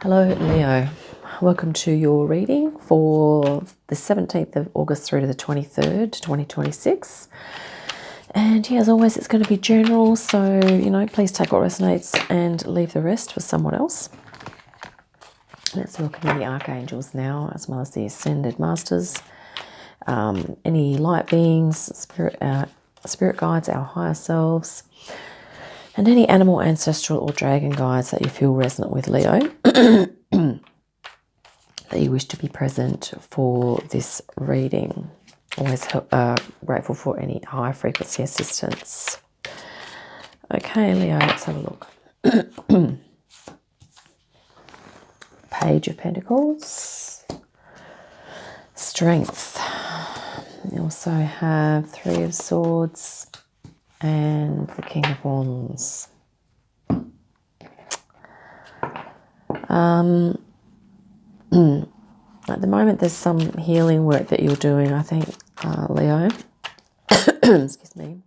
Hello Leo, welcome to your reading for the 17th of August through to the 23rd, 2026. And yeah, as always, it's going to be general, so please take what resonates and leave the rest for someone else. Let's look at the archangels now, as well as the ascended masters, any light beings, spirit guides, our higher selves, and any animal, ancestral, or dragon guides that you feel resonant with, Leo, that you wish to be present for this reading. Always grateful for any high frequency assistance. Okay, Leo, let's have a look. Page of Pentacles. Strength. You also have Three of Swords and the King of Wands. At the moment, there's some healing work that you're doing, I think, Leo. Excuse me.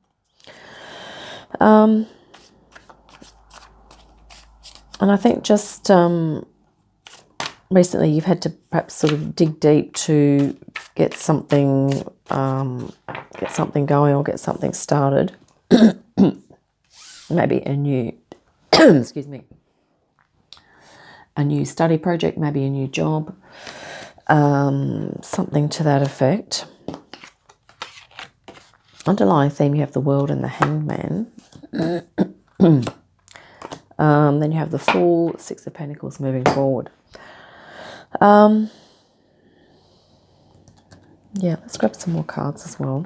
And I think just recently you've had to perhaps sort of dig deep to get something going or get something started. Maybe a new, excuse me, a new study project, maybe a new job, something to that effect. Underlying theme, you have the World and the Hangman. Then you have the Fool, Six of Pentacles moving forward. Yeah, let's grab some more cards as well.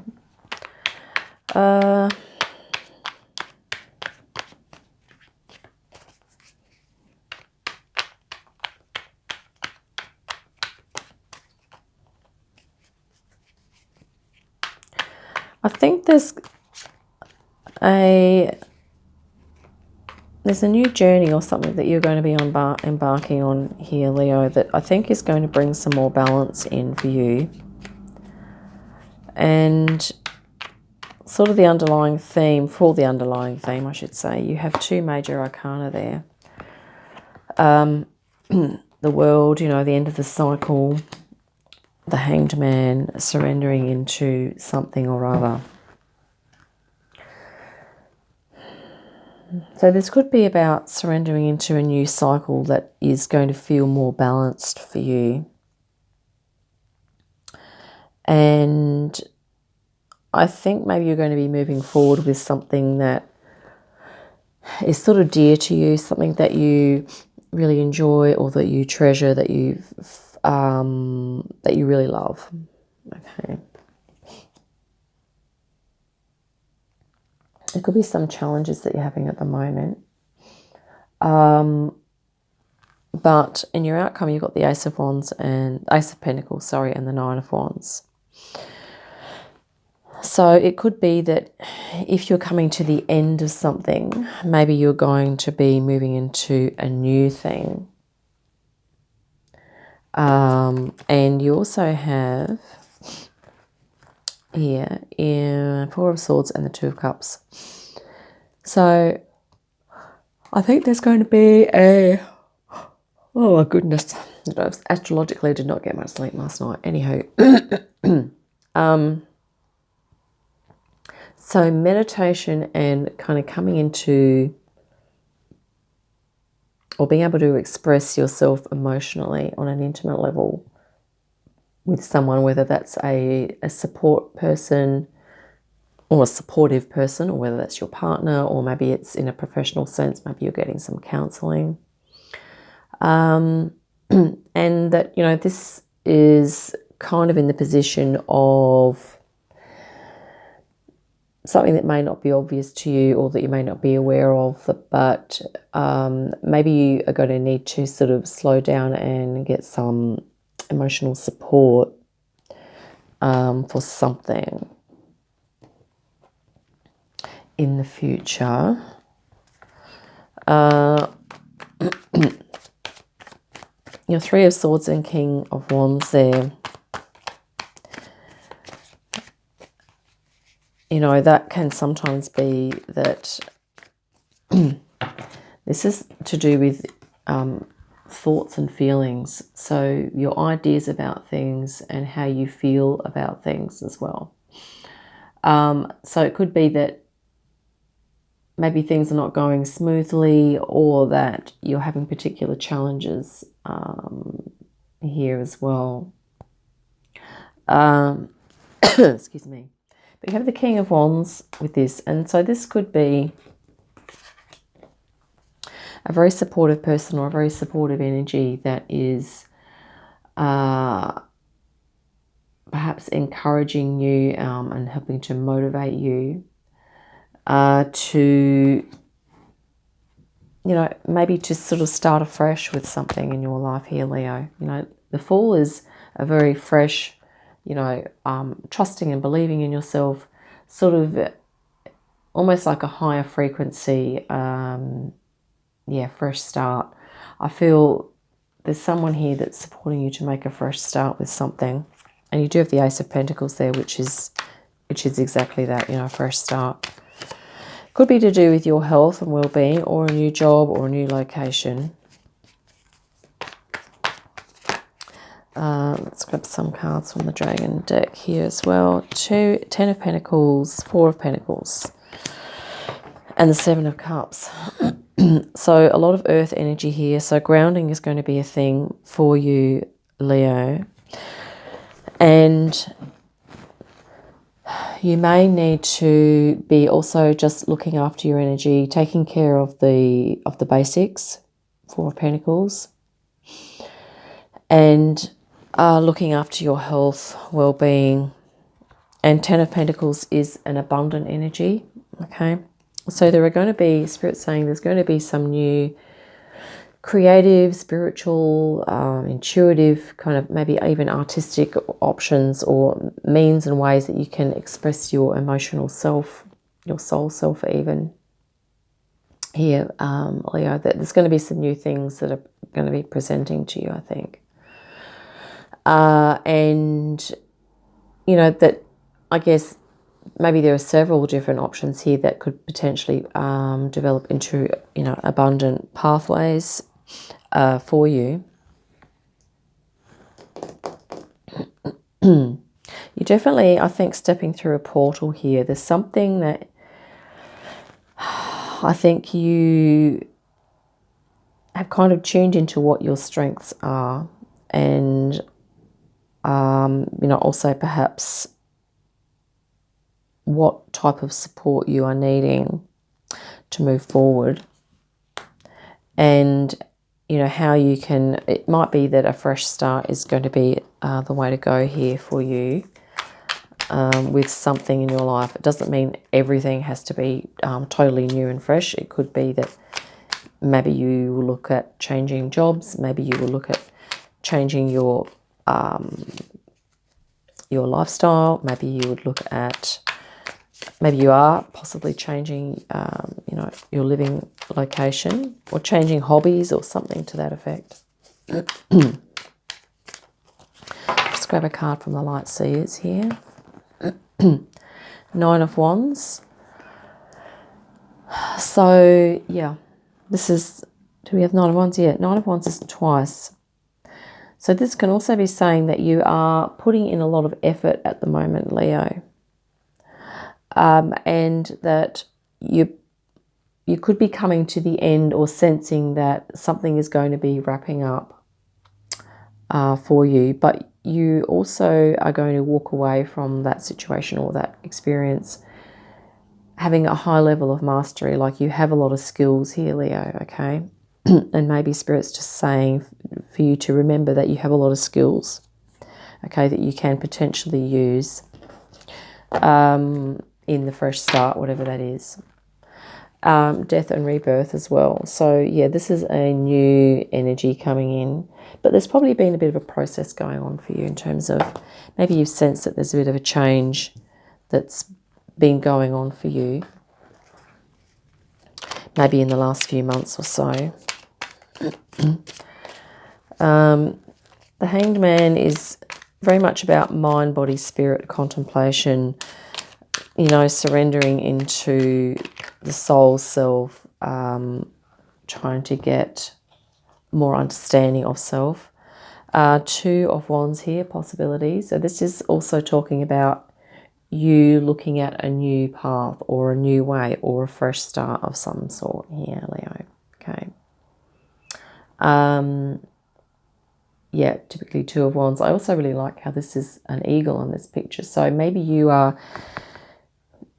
I think there's a new journey or something that you're going to be embarking on here, Leo, that I think is going to bring some more balance in for you. And sort of the underlying theme, I should say, you have two major arcana there. The World, the end of the cycle, the Hanged Man, surrendering into something or other. So this could be about surrendering into a new cycle that is going to feel more balanced for you. And I think maybe you're going to be moving forward with something that is sort of dear to you, something that you really enjoy or that you treasure, that you really love. Okay. There could be some challenges that you're having at the moment. But in your outcome, you've got the Ace of Pentacles, and the Nine of Wands. So it could be that if you're coming to the end of something, maybe you're going to be moving into a new thing. And you also have here in Four of Swords and the Two of Cups. So I think there's going to be oh my goodness, astrologically I did not get much sleep last night. Anywho, so meditation and kind of coming into or being able to express yourself emotionally on an intimate level with someone, whether that's a support person or a supportive person, or whether that's your partner, or maybe it's in a professional sense, maybe you're getting some counseling. And that, this is kind of in the position of something that may not be obvious to you or that you may not be aware of, but maybe you are going to need to sort of slow down and get some emotional support for something in the future. Your Three of Swords and King of Wands there. That can sometimes be that this is to do with thoughts and feelings. So your ideas about things and how you feel about things as well. So it could be that maybe things are not going smoothly, or that you're having particular challenges here as well. Excuse me. But you have the King of Wands with this, and so this could be a very supportive person or a very supportive energy that is perhaps encouraging you and helping to motivate you to, you know, maybe to sort of start afresh with something in your life here, Leo. You know, the Fool is a very fresh, you know, trusting and believing in yourself, sort of almost like a higher frequency, fresh start. I feel there's someone here that's supporting you to make a fresh start with something. And you do have the Ace of Pentacles there, which is exactly that, you know, a fresh start. Could be to do with your health and well-being, or a new job, or a new location. Let's grab some cards from the Dragon deck here as well. 10 of Pentacles, 4 of Pentacles, and the 7 of Cups. So a lot of earth energy here. So grounding is going to be a thing for you, Leo. And you may need to be also just looking after your energy, taking care of the basics, 4 of Pentacles, and looking after your health, well-being. And 10 of Pentacles is an abundant energy, okay? So there are going to be, Spirit's saying there's going to be some new creative, spiritual, intuitive, kind of maybe even artistic options or means and ways that you can express your emotional self, your soul self even. Here, Leo, that there's going to be some new things that are going to be presenting to you, I think. And, you know, that I guess maybe there are several different options here that could potentially develop into, you know, abundant pathways for you. You're definitely, I think, stepping through a portal here. There's something that I think you have kind of tuned into what your strengths are, and you know, also perhaps what type of support you are needing to move forward. And, you know, how you can, it might be that a fresh start is going to be the way to go here for you with something in your life. It doesn't mean everything has to be totally new and fresh. It could be that maybe you will look at changing jobs. Maybe you will look at changing your lifestyle. Maybe you would look at, maybe you are possibly changing, you know, your living location, or changing hobbies or something to that effect. Just grab a card from the Light Seers here. 9 of Wands. So, yeah, this is, do we have 9 of Wands? Yeah, 9 of Wands is twice. So this can also be saying that you are putting in a lot of effort at the moment, Leo. And that you could be coming to the end, or sensing that something is going to be wrapping up for you, but you also are going to walk away from that situation or that experience having a high level of mastery. Like, you have a lot of skills here, Leo, okay? And maybe Spirit's just saying for you to remember that you have a lot of skills, okay, that you can potentially use in the fresh start, whatever that is. Death and rebirth as well. So, yeah, this is a new energy coming in. But there's probably been a bit of a process going on for you in terms of, maybe you've sensed that there's a bit of a change that's been going on for you, maybe in the last few months or so. The Hanged Man is very much about mind, body, spirit, contemplation, you know, surrendering into the soul self, trying to get more understanding of self. Two of Wands here, possibilities. So this is also talking about you looking at a new path or a new way or a fresh start of some sort here, Leo. Okay. Yeah, typically Two of Wands. I also really like how this is an eagle on this picture. So maybe you are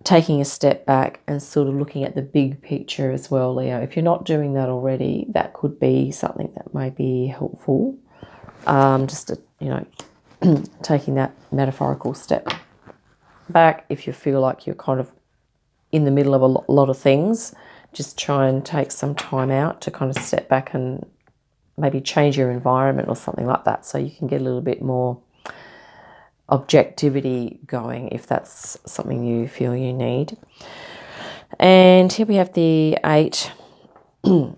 taking a step back and sort of looking at the big picture as well, Leo. If you're not doing that already, that could be something that may be helpful. Just to, you know, taking that metaphorical step back. If you feel like you're kind of in the middle of a lot of things, just try and take some time out to kind of step back and maybe change your environment or something like that, so you can get a little bit more objectivity going if that's something you feel you need. And here we have the 8 in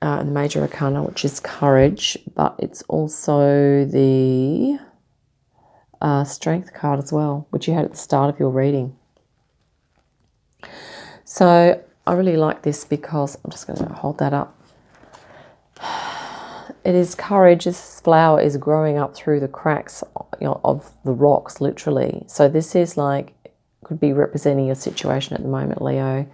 the major arcana, which is courage, but it's also the strength card as well, which you had at the start of your reading. So I really like this because I'm just going to hold that up. It is courage. This flower is growing up through the cracks, you know, of the rocks, literally. So this is like, could be representing your situation at the moment, Leo.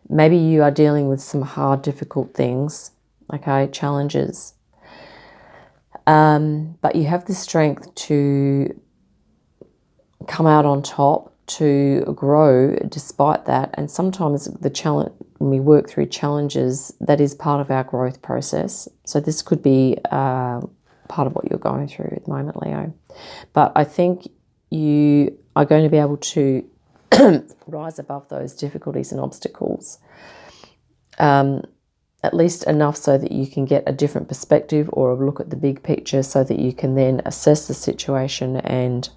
Maybe you are dealing with some hard, difficult things, okay, challenges. But you have the strength to come out on top, to grow despite that. And sometimes the challenge, when we work through challenges, that is part of our growth process. So this could be part of what you're going through at the moment, Leo. But I think you are going to be able to rise above those difficulties and obstacles, at least enough so that you can get a different perspective or a look at the big picture, so that you can then assess the situation and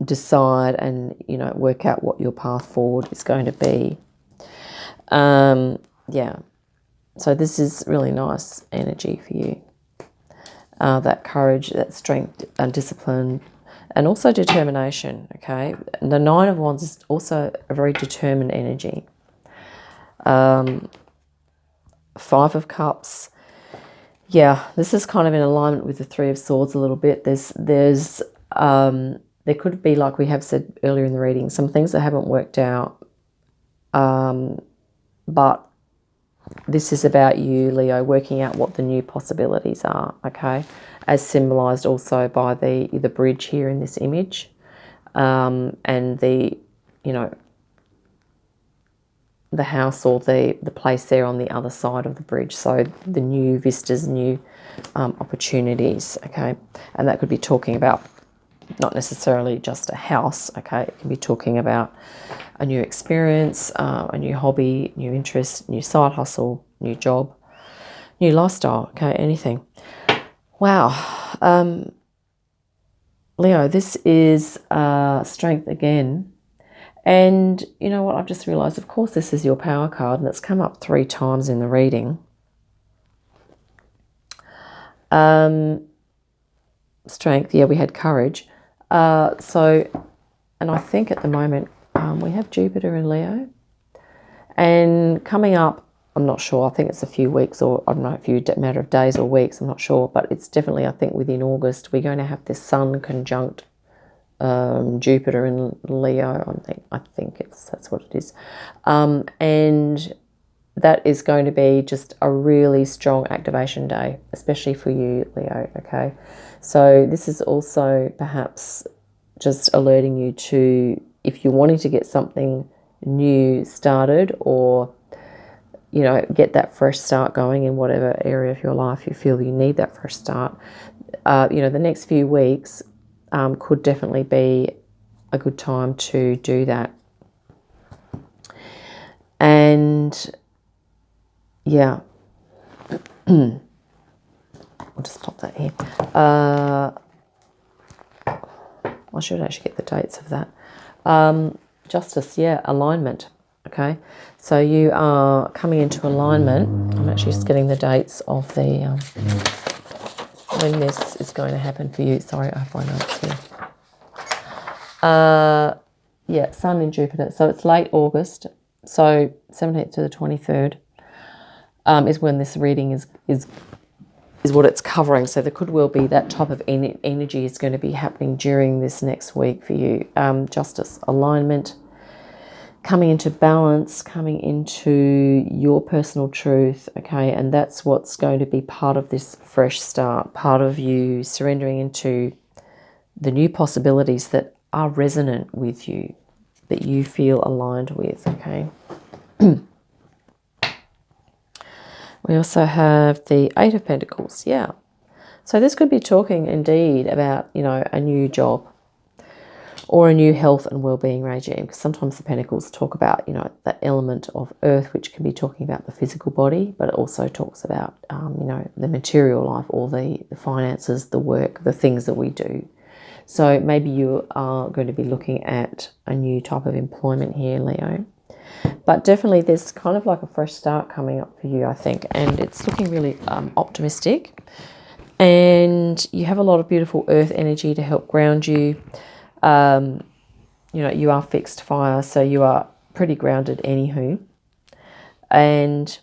decide and, you know, work out what your path forward is going to be. Yeah, so this is really nice energy for you. That courage, that strength and discipline, and also determination, okay? And the 9 of Wands is also a very determined energy. 5 of Cups. Yeah, this is kind of in alignment with the 3 of Swords a little bit. There could be, like we have said earlier in the reading, some things that haven't worked out. But this is about you, Leo, working out what the new possibilities are, okay? As symbolized also by the bridge here in this image, and the, you know, the house or the place there on the other side of the bridge. So the new vistas, new opportunities, okay? And that could be talking about not necessarily just a house, okay? It can be talking about a new experience, a new hobby, new interest, new side hustle, new job, new lifestyle, okay? Anything. Wow. Leo, this is strength again. And you know what? I've just realized, of course, this is your power card, and it's come up 3 times in the reading. Strength, yeah, we had courage. So, and I think at the moment we have Jupiter in Leo. And coming up, I'm not sure, I think it's a few weeks, or I don't know, a matter of days or weeks, I'm not sure. But it's definitely, I think, within August, we're going to have this Sun conjunct Jupiter in Leo. I think that's what it is. And that is going to be just a really strong activation day, especially for you, Leo, okay? So this is also perhaps just alerting you to, if you're wanting to get something new started, or, you know, get that fresh start going in whatever area of your life you feel you need that fresh start, you know, the next few weeks could definitely be a good time to do that. And yeah, I'll just pop that here. I should actually get the dates of that. Justice, yeah, alignment. Okay, so you are coming into alignment. I'm actually just getting the dates of the when this is going to happen for you. Sorry, I have my notes here. Yeah, Sun and Jupiter. So it's late August, so 17th to the 23rd. is when this reading is what it's covering. So there could well be that type of energy is going to be happening during this next week for you. Justice, alignment, coming into balance, coming into your personal truth, okay? And that's what's going to be part of this fresh start, part of you surrendering into the new possibilities that are resonant with you, that you feel aligned with, okay? We also have the Eight of Pentacles, yeah. So this could be talking indeed about, you know, a new job or a new health and well-being regime, because sometimes the Pentacles talk about, you know, that element of earth, which can be talking about the physical body, but it also talks about, you know, the material life, all the finances, the work, the things that we do. So maybe you are going to be looking at a new type of employment here, Leo. But definitely there's kind of like a fresh start coming up for you, I think. And it's looking really optimistic. And you have a lot of beautiful earth energy to help ground you. You know, you are fixed fire, so you are pretty grounded anywho. And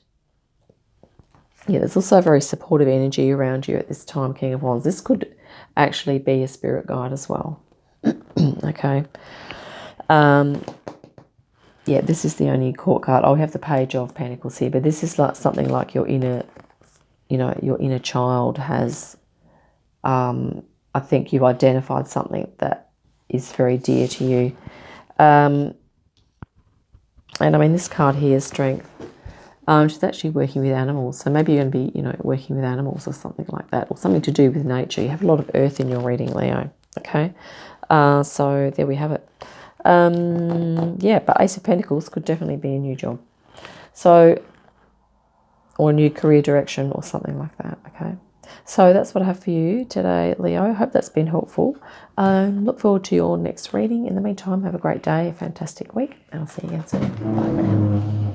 yeah, there's also a very supportive energy around you at this time, King of Wands. This could actually be a spirit guide as well. Okay. Yeah, this is the only court card. Oh, we have the Page of Pentacles here, but this is like something like your inner, you know, your inner child has, I think you've identified something that is very dear to you. And I mean, this card here is Strength. She's actually working with animals. So maybe you're going to be, you know, working with animals or something like that, or something to do with nature. You have a lot of earth in your reading, Leo. Okay. So there we have it. Yeah, but Ace of Pentacles could definitely be a new job. So, or a new career direction or something like that, okay? So that's what I have for you today, Leo. I hope that's been helpful. Look forward to your next reading. In the meantime, have a great day, a fantastic week, and I'll see you again soon. Bye for now.